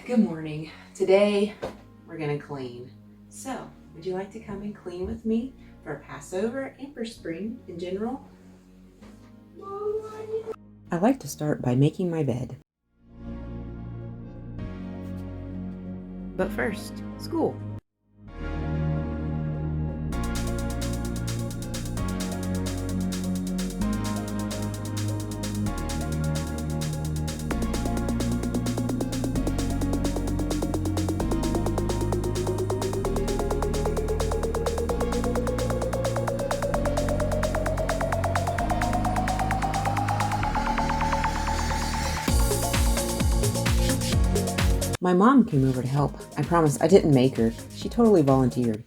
Good morning. Today we're gonna clean. So, would you like to come and clean with me for Passover and for spring in general? I like to start by making my bed. But first, school. My mom came over to help. I promise I didn't make her. She totally volunteered.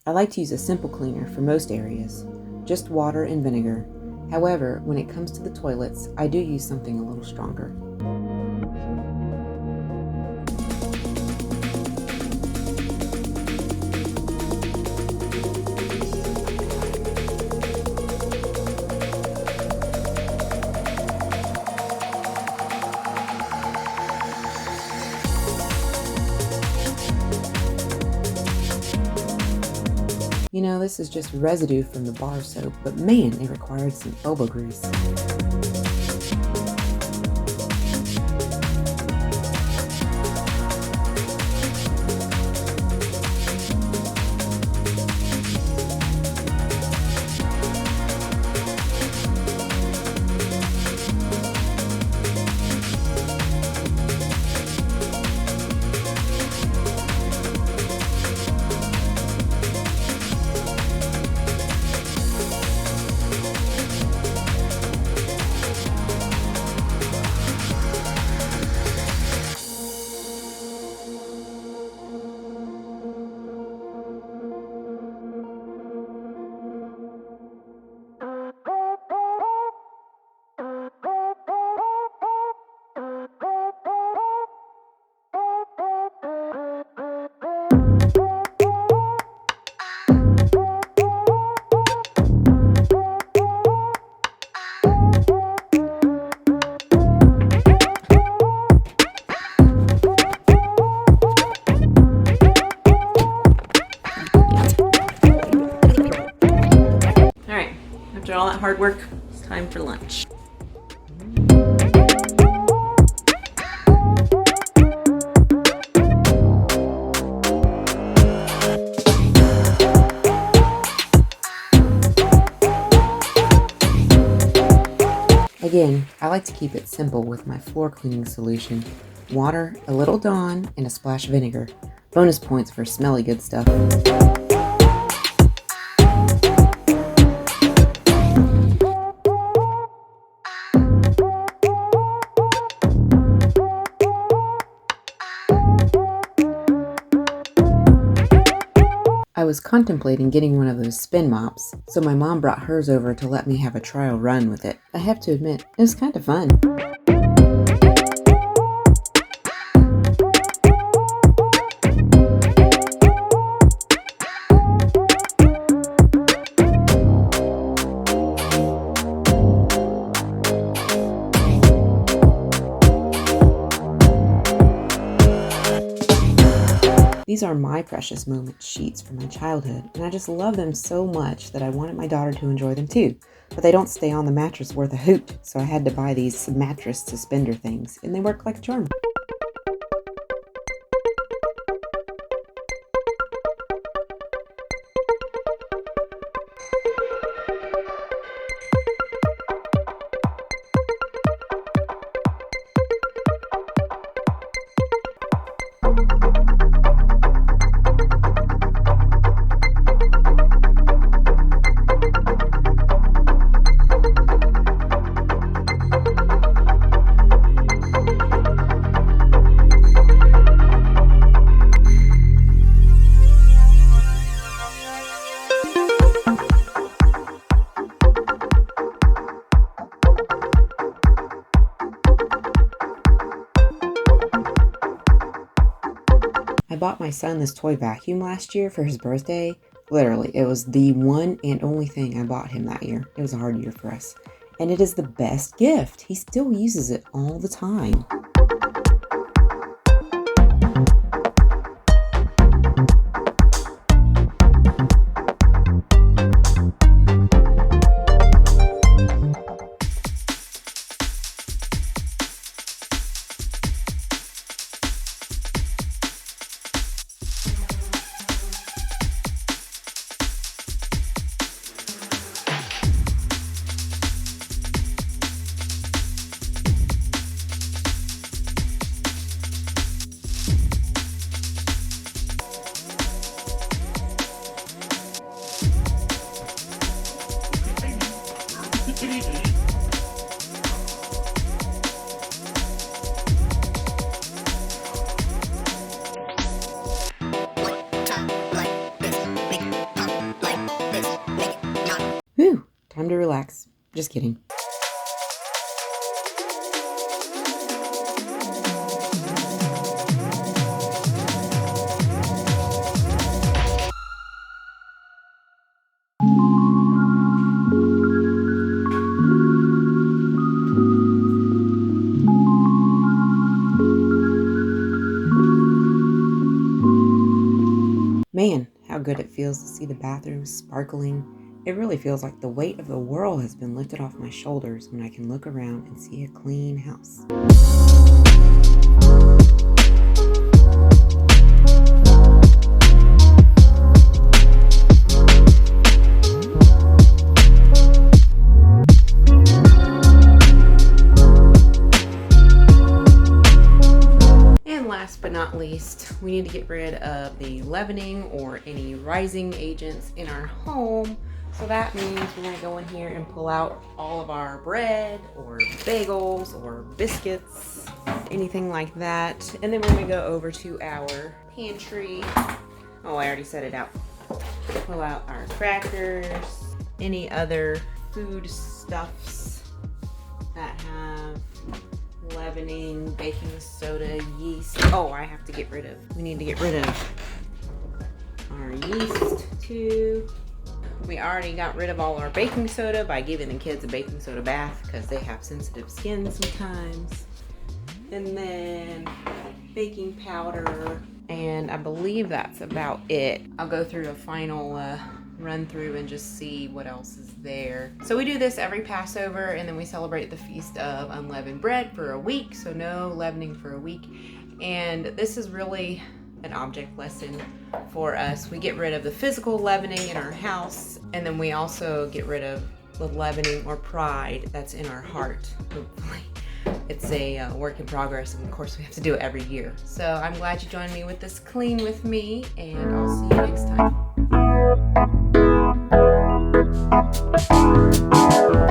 I like to use a simple cleaner for most areas, just water and vinegar. However, when it comes to the toilets, I do use something a little stronger. You know, this is just residue from the bar soap, but man, it required some elbow grease. After all that hard work, it's time for lunch. Again, I like to keep it simple with my floor cleaning solution. Water, a little Dawn, and a splash of vinegar. Bonus points for smelly good stuff. I was contemplating getting one of those spin mops, so my mom brought hers over to let me have a trial run with it. I have to admit, it was kind of fun. These are my precious moment sheets from my childhood, and I just love them so much that I wanted my daughter to enjoy them too. But they don't stay on the mattress worth a hoot, so I had to buy these mattress suspender things, and they work like a charm. bought my son this toy vacuum last year for his birthday. Literally, it was the one and only thing I bought him that year. It was a hard year for us. And it is the best gift. He still uses it all the time. Whew, time to relax. Just kidding. Man, how good it feels to see the bathroom sparkling. It really feels like the weight of the world has been lifted off my shoulders when I can look around and see a clean house. Last but not least, we need to get rid of the leavening or any rising agents in our home. So that means we're going to go in here and pull out all of our bread or bagels or biscuits, anything like that. And then we're going to go over to our pantry. Oh, I already set it out. Pull out our crackers, any other food stuffs that have leavening, baking soda, yeast. Oh, we need to get rid of our yeast too. We already got rid of all our baking soda by giving the kids a baking soda bath because they have sensitive skin sometimes. And then baking powder, and I believe that's about it. I'll go through a final run through and just see what else is there. So we do this every Passover, and then we celebrate the Feast of Unleavened Bread for a week, so no leavening for a week. And this is really an object lesson for us. We get rid of the physical leavening in our house, and then we also get rid of the leavening or pride that's in our heart, hopefully. It's a work in progress, and of course we have to do it every year. So I'm glad you joined me with this clean with me, and I'll see you next time.